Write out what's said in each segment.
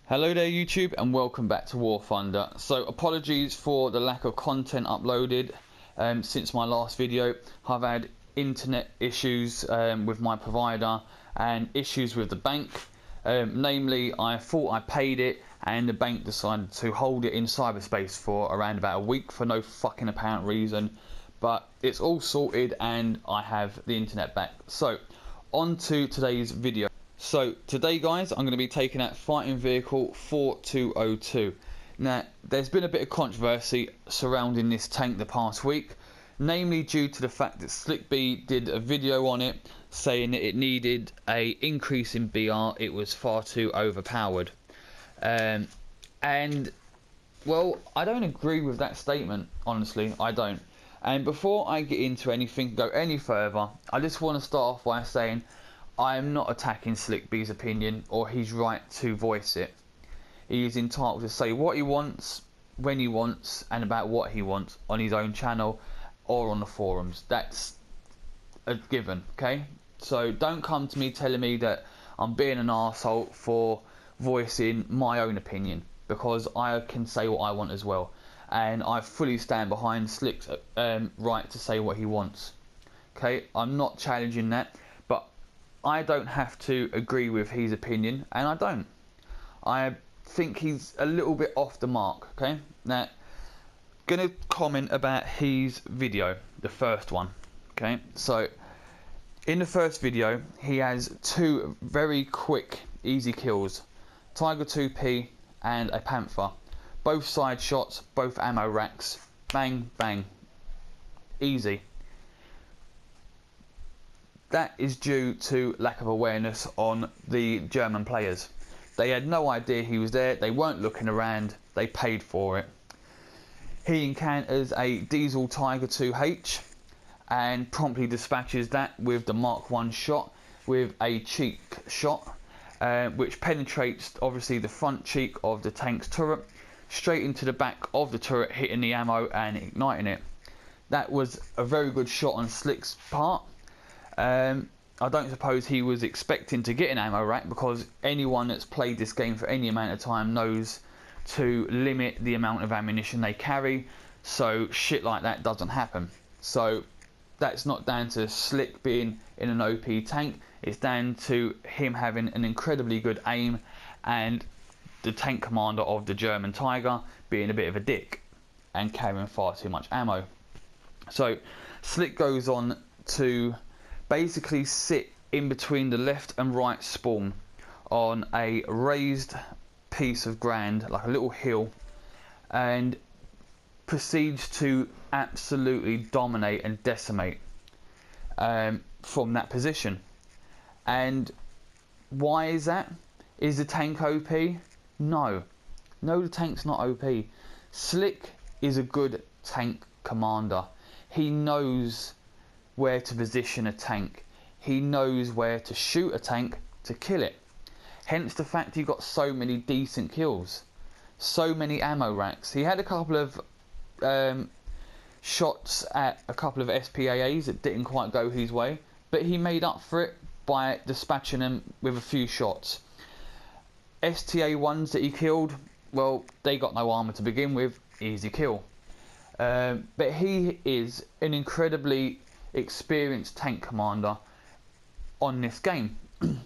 Hello there YouTube and welcome back to War Thunder. So apologies for the lack of content uploaded since my last video. I've had internet issues with my provider and issues with the bank. Namely, I thought I paid it and the bank decided to hold it in cyberspace for around about a week for no fucking apparent reason. But it's all sorted and I have the internet back. So on to today's video. So today guys, I'm going to be taking out fighting vehicle 4202. Now there's been a bit of controversy surrounding this tank the past week, namely due to the fact that Slick did a video on it saying that it needed a increase in BR, it was far too overpowered. And well, I don't agree with that statement, honestly, I don't. And before I get into anything, go any further, I just want to start off by saying I am not attacking Slick B's opinion or his right to voice it. He is entitled to say what he wants, when he wants, and about what he wants on his own channel or on the forums. That's a given, okay? So don't come to me telling me that I'm being an arsehole for voicing my own opinion, because I can say what I want as well. And I fully stand behind Slick's right to say what he wants. Okay, I'm not challenging that. I don't have to agree with his opinion, and I don't. I think he's a little bit off the mark, okay? Now, gonna comment about his video, the first one, okay? So, in the first video, he has two very quick, easy kills. Tiger 2P and a Panther. Both side shots, both ammo racks. Bang, bang. Easy. That is due to lack of awareness on the German players. They had no idea he was there, they weren't looking around, they paid for it. He encounters a diesel Tiger 2H and promptly dispatches that with the Mark 1 shot with a cheek shot, which penetrates obviously the front cheek of the tank's turret straight into the back of the turret, hitting the ammo and igniting it. That was a very good shot on Slick's part. I don't suppose he was expecting to get an ammo rack, because anyone that's played this game for any amount of time knows to limit the amount of ammunition they carry, so shit like that doesn't happen. So that's not down to Slick being in an OP tank, it's down to him having an incredibly good aim and the tank commander of the German Tiger being a bit of a dick and carrying far too much ammo. So Slick goes on to basically sit in between the left and right spawn on a raised piece of ground, like a little hill, and proceeds to absolutely dominate and decimate from that position. And why is that? Is the tank OP? No, the tank's not OP. Slick is a good tank commander. He knows where to position a tank, he knows where to shoot a tank to kill it. Hence the fact he got so many decent kills, so many ammo racks. He had a couple of shots at a couple of SPAAs that didn't quite go his way, but he made up for it by dispatching them with a few shots. STA ones that he killed, well, they got no armor to begin with, easy kill. But he is an incredibly experienced tank commander on this game.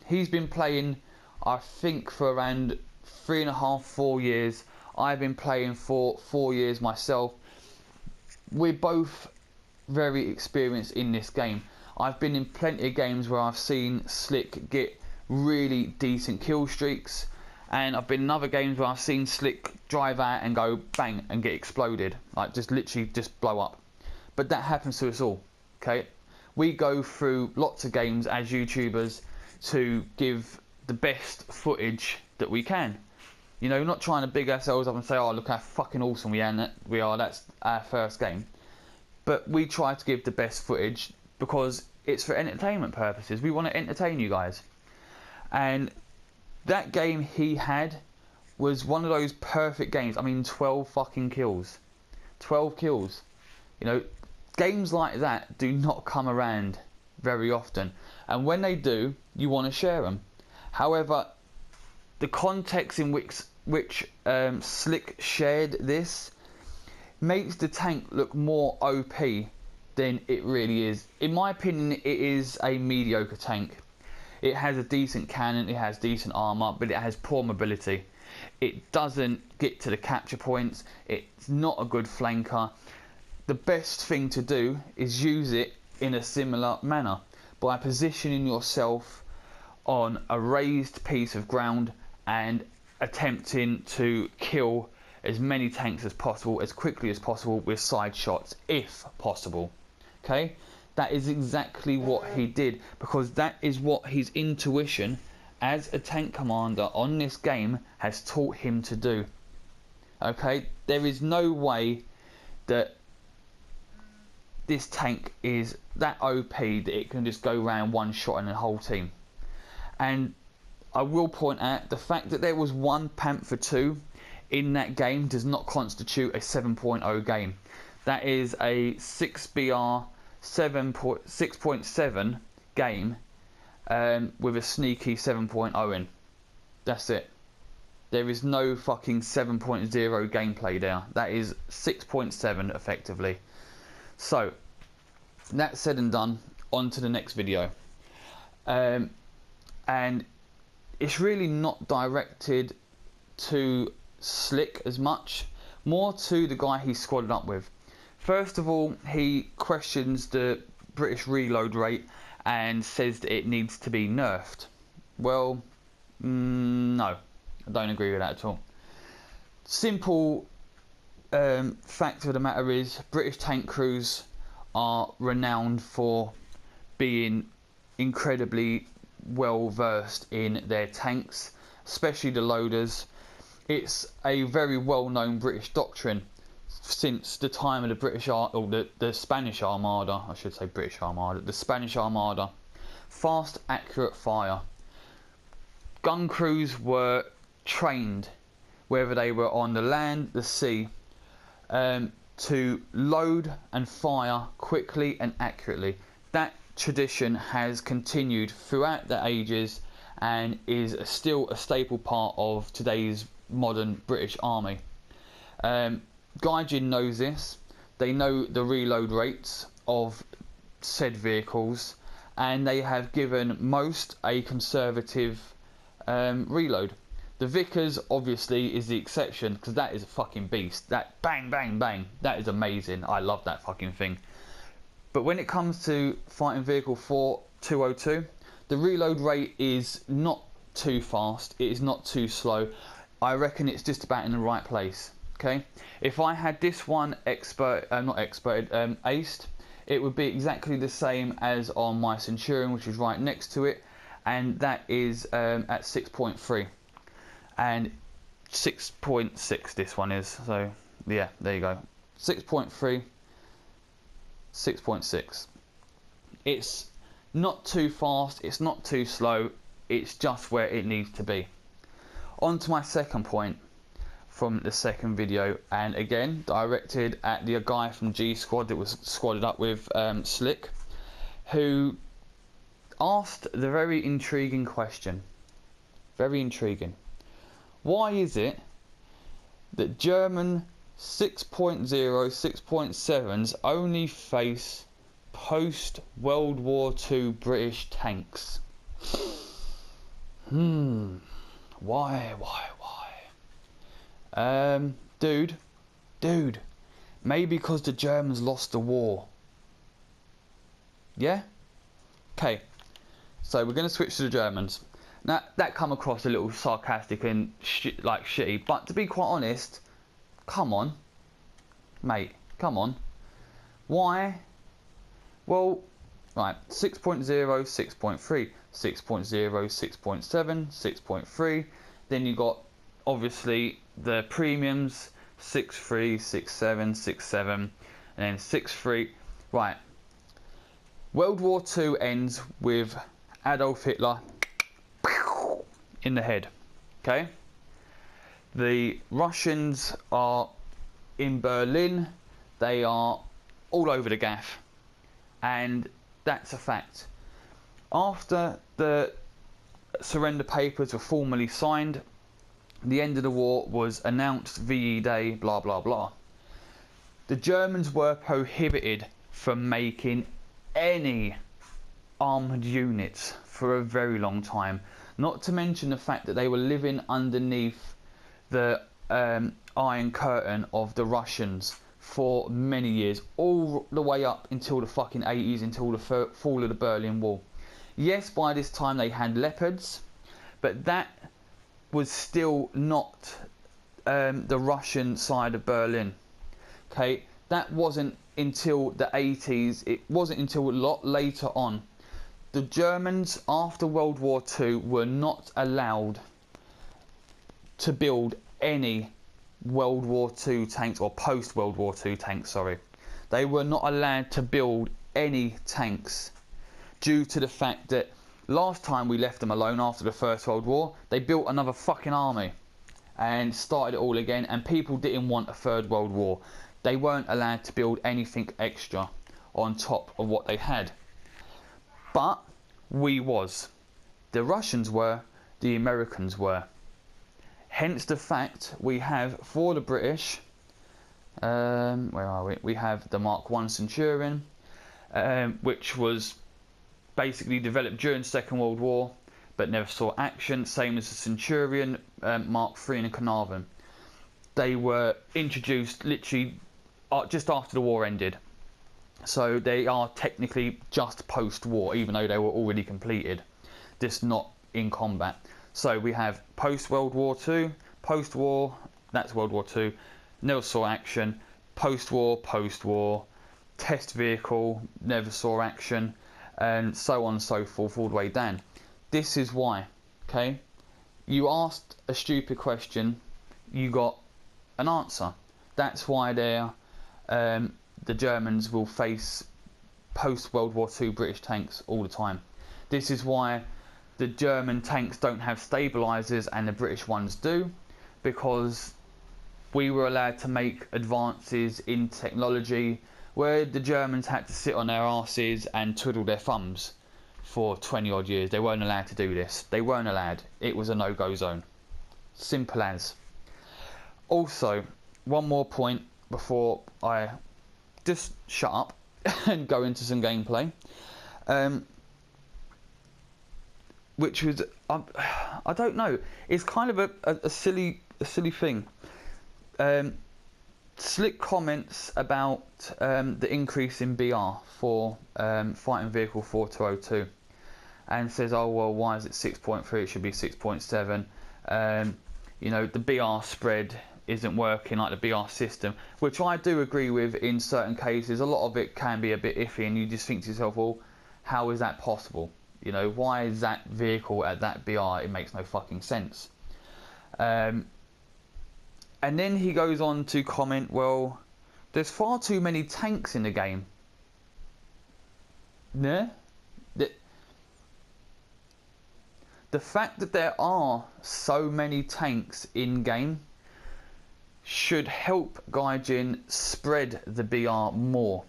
He's been playing, I think, for around 3.5 to 4 years. I've been playing for 4 years myself. We're both very experienced in this game. I've been in plenty of games where I've seen Slick get really decent kill streaks, and I've been in other games where I've seen Slick drive out and go bang and get exploded, like just literally just blow up. But that happens to us all. Okay, we go through lots of games as YouTubers to give the best footage that we can. You know, not trying to big ourselves up and say, oh, look how fucking awesome we are, that's our first game. But we try to give the best footage because it's for entertainment purposes. We want to entertain you guys. And that game he had was one of those perfect games. I mean, 12 fucking kills. 12 kills. You know, games like that do not come around very often, and when they do, you want to share them. However, the context in which Slick shared this makes the tank look more OP than it really is. In my opinion, it is a mediocre tank. It has a decent cannon, it has decent armor, but it has poor mobility. It doesn't get to the capture points. It's not a good flanker. The best thing to do is use it in a similar manner by positioning yourself on a raised piece of ground and attempting to kill as many tanks as possible, as quickly as possible, with side shots, if possible. Okay, that is exactly what he did, because that is what his intuition as a tank commander on this game has taught him to do. Okay, there is no way that this tank is that OP that it can just go round one shot in the whole team. And I will point out the fact that there was one Panther 2 in that game does not constitute a 7.0 game. That is a 6BR 6.7 game with a sneaky 7.0 in. That's it. There is no fucking 7.0 gameplay there. That is 6.7 effectively. So, that said and done, on to the next video. And it's really not directed to Slick as much, more to the guy he squadded up with. First of all, he questions the British reload rate and says that it needs to be nerfed. Well, no, I don't agree with that at all. Simple fact of the matter is, British tank crews are renowned for being incredibly well versed in their tanks, especially the loaders. It's a very well known British doctrine since the time of the the Spanish Armada. I should say British Armada. The Spanish Armada. Fast, accurate fire. Gun crews were trained, whether they were on the land, the sea, to load and fire quickly and accurately. That tradition has continued throughout the ages and is still a staple part of today's modern British Army. Gaijin knows this. They know the reload rates of said vehicles, and they have given most a conservative reload. The Vickers obviously is the exception, because that is a fucking beast. That bang bang bang, that is amazing. I love that fucking thing. But when it comes to Fighting Vehicle 4202, the reload rate is not too fast, it is not too slow. I reckon it's just about in the right place. Okay, if I had this one aced, it would be exactly the same as on my Centurion, which is right next to it, and that is at 6.3 and 6.6 this one is. So yeah, there you go, 6.3, 6.6. It's not too fast, it's not too slow, it's just where it needs to be. On to my second point from the second video, and again directed at the guy from G Squad that was squadded up with Slick, who asked the very intriguing question. Very intriguing. Why is it that German 6.0, 6.7s only face post World War II British tanks? Why? Dude, maybe because the Germans lost the war. Yeah? Okay, so we're going to switch to the Germans. Now, that come across a little sarcastic and shitty, but to be quite honest, come on, mate, come on. Why? Well, right, 6.0, 6.3, 6.0, 6.7, 6.3, then you got obviously the premiums, 6.3, 6.7, 6.7, and then 6.3. Right, World War II ends with Adolf Hitler in the head. Okay, the Russians are in Berlin, they are all over the gaff, and that's a fact. After the surrender papers were formally signed. The end of the war was announced, VE Day, blah blah blah. The Germans were prohibited from making any armoured units for a very long time. Not to mention the fact that they were living underneath the Iron Curtain of the Russians for many years, all the way up until the fucking 80s, until the fall of the Berlin Wall. Yes, by this time they had Leopards, but that was still not the Russian side of Berlin. Okay, that wasn't until the 80s. It wasn't until a lot later on. The Germans, after World War II, were not allowed to build any World War II tanks, or post-World War II tanks, sorry. They were not allowed to build any tanks due to the fact that last time we left them alone after the First World War, they built another fucking army and started it all again, and people didn't want a third World War. They weren't allowed to build anything extra on top of what they had. But we was. The Russians were, the Americans were. Hence the fact we have, for the British, where are we? We have the Mark I Centurion, which was basically developed during the Second World War, but never saw action, same as the Centurion, Mark III in Carnarvon. They were introduced literally just after the war ended. So they are technically just post-war, even though they were already completed, just not in combat. So we have post-World War II, post-war, that's World War II, never saw action, post-war, test vehicle, never saw action, and so on and so forth, all the way down. This is why, okay? You asked a stupid question, you got an answer. That's why they're the Germans will face post-World War II British tanks all the time. This is why the German tanks don't have stabilisers and the British ones do, because we were allowed to make advances in technology where the Germans had to sit on their arses and twiddle their thumbs for 20 odd years. They weren't allowed to do this. They weren't allowed. It was a no-go zone. Simple as. Also, one more point before I just shut up and go into some gameplay, which was I don't know, it's kind of a silly thing. Slick comments about the increase in BR for Fighting Vehicle 4202, and says, oh well, why is it 6.3, it should be 6.7. You know, the BR spread isn't working, like the BR system, which I do agree with in certain cases. A lot of it can be a bit iffy, and you just think to yourself, well, how is that possible? You know, why is that vehicle at that BR? It makes no fucking sense. And then he goes on to comment, well, there's far too many tanks in the game. Yeah? The fact that there are so many tanks in game should help Gaijin spread the BR more.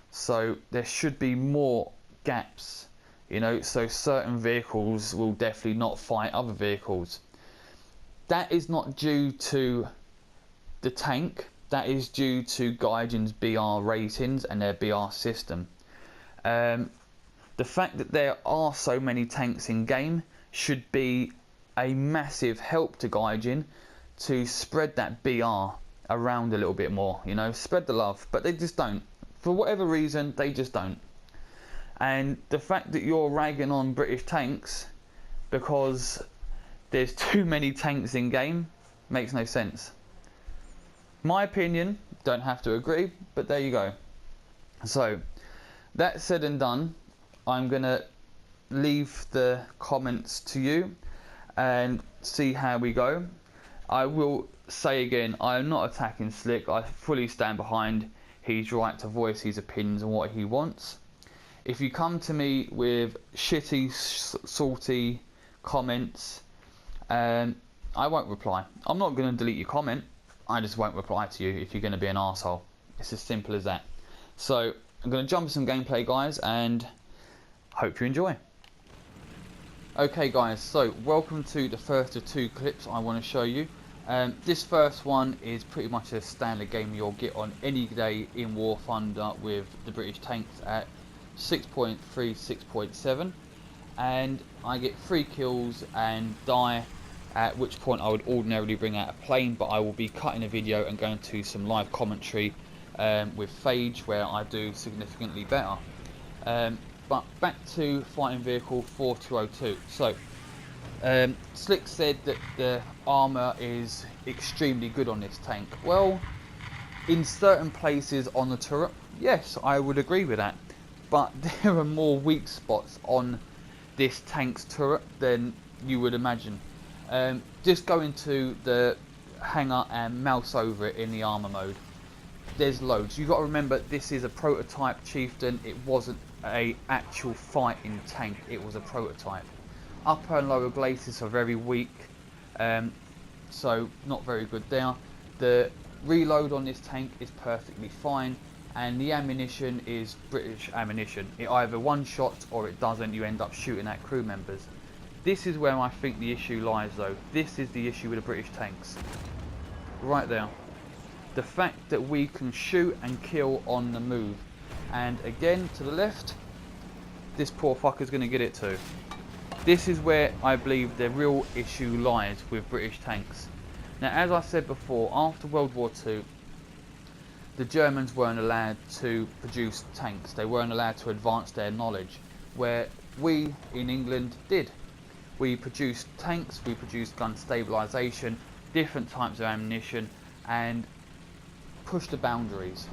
So there should be more gaps, you know, so certain vehicles will definitely not fight other vehicles. That is not due to the tank, that is due to Gaijin's BR ratings and their BR system. The fact that there are so many tanks in game should be a massive help to Gaijin to spread that BR around a little bit more, you know, spread the love, but they just don't. For whatever reason, they just don't. And the fact that you're ragging on British tanks because there's too many tanks in game makes no sense. My opinion, don't have to agree, but there you go. So, that said and done, I'm gonna leave the comments to you and see how we go. I will say again, I am not attacking Slick. I fully stand behind his right to voice his opinions and what he wants. If you come to me with shitty, salty comments, I won't reply. I'm not going to delete your comment. I just won't reply to you if you're going to be an arsehole. It's as simple as that. So, I'm going to jump into some gameplay, guys, and hope you enjoy. Okay guys, so welcome to the first of two clips I want to show you. This first one is pretty much a standard game you'll get on any day in War Thunder with the British tanks at 6.3, 6.7, and I get 3 kills and die, at which point I would ordinarily bring out a plane, but I will be cutting a video and going to some live commentary with Phage where I do significantly better. But back to fighting vehicle 4202. So Slick said that the armour is extremely good on this tank. Well, in certain places on the turret, yes, I would agree with that. But there are more weak spots on this tank's turret than you would imagine. Just go into the hangar and mouse over it in the armour mode. There's loads. You've got to remember, this is a prototype chieftain. It wasn't a actual fighting tank, it was a prototype. Upper and lower glacis are very weak, so not very good there. The reload on this tank is perfectly fine, and the ammunition is British ammunition. It either one shot or it doesn't. You end up shooting at crew members. This is where I think the issue lies though. This is the issue with the British tanks. Right there. The fact that we can shoot and kill on the move. And again, to the left, this poor fucker's going to get it too. This is where I believe the real issue lies with British tanks. Now, as I said before, after World War II, the Germans weren't allowed to produce tanks. They weren't allowed to advance their knowledge, where we in England did. We produced tanks, we produced gun stabilisation, different types of ammunition, and pushed the boundaries.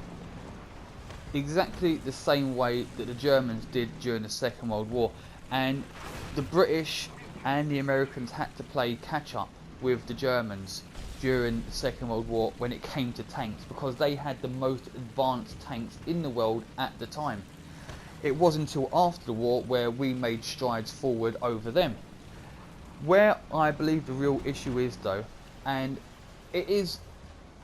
Exactly the same way that the Germans did during the Second World War, and the British and the Americans had to play catch up with the Germans during the Second World War when it came to tanks, because they had the most advanced tanks in the world at the time. It wasn't until after the war where we made strides forward over them. Where I believe the real issue is though, and it is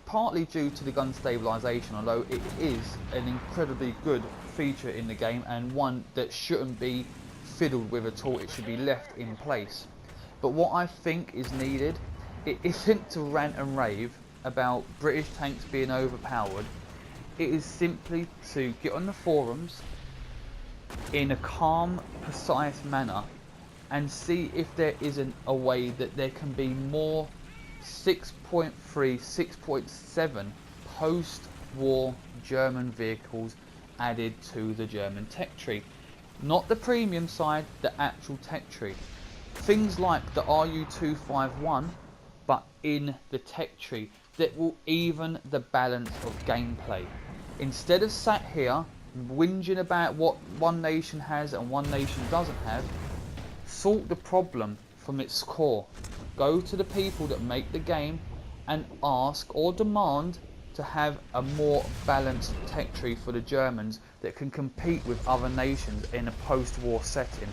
partly due to the gun stabilisation, although it is an incredibly good feature in the game and one that shouldn't be fiddled with at all. It should be left in place. But what I think is needed, it isn't to rant and rave about British tanks being overpowered. It is simply to get on the forums in a calm, precise manner and see if there isn't a way that there can be more 6.3, 6.7 post-war German vehicles added to the German tech tree. Not the premium side, the actual tech tree. Things like the RU251, but in the tech tree, that will even the balance of gameplay. Instead of sat here whinging about what one nation has and one nation doesn't have, sort the problem from its core. Go to the people that make the game and ask or demand to have a more balanced tech tree for the Germans that can compete with other nations in a post-war setting.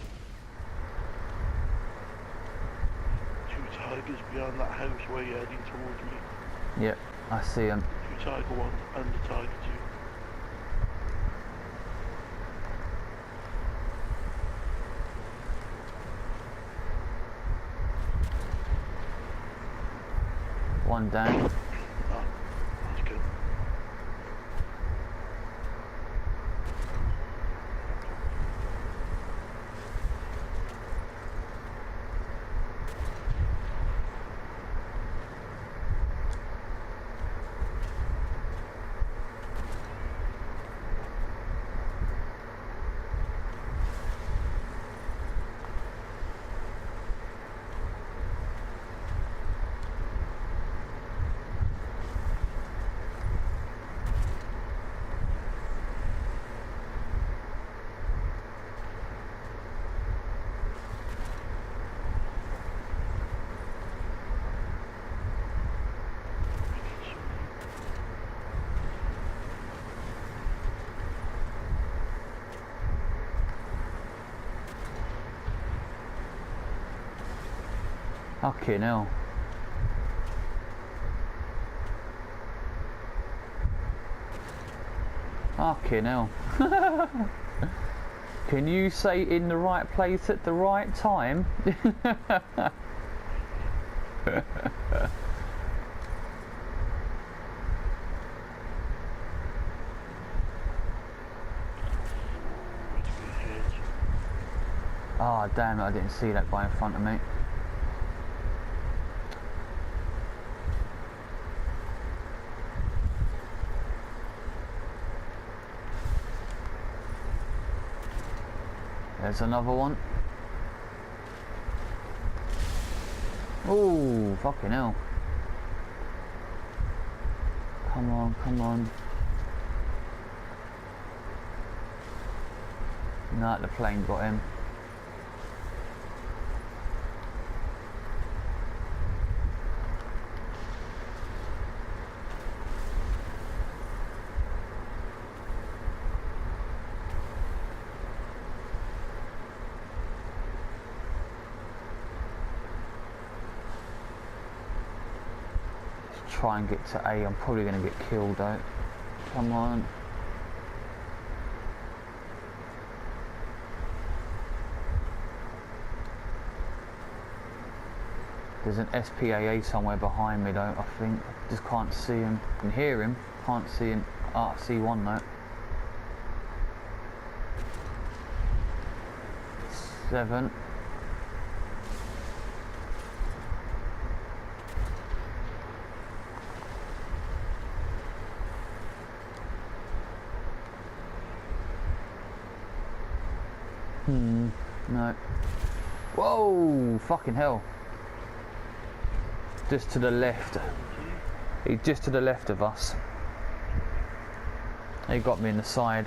2 Tigers behind that house where you're heading towards me. Yep, I see them. 2 Tiger 1 and the Tiger 2. One down. Ah, that's good. Fucking hell. Fucking hell. Can you say in the right place at the right time? Oh damn it, I didn't see that guy in front of me. There's another one. Oh, fucking hell. Come on, come on. No, the plane got him. Try and get to A. I'm probably going to get killed though. Come on. There's an SPAA somewhere behind me though, I think. I just can't see him. I can hear him, can't see him. Ah, I see one though. 7. No. Whoa! Fucking hell. Just to the left. He's just to the left of us. He got me in the side.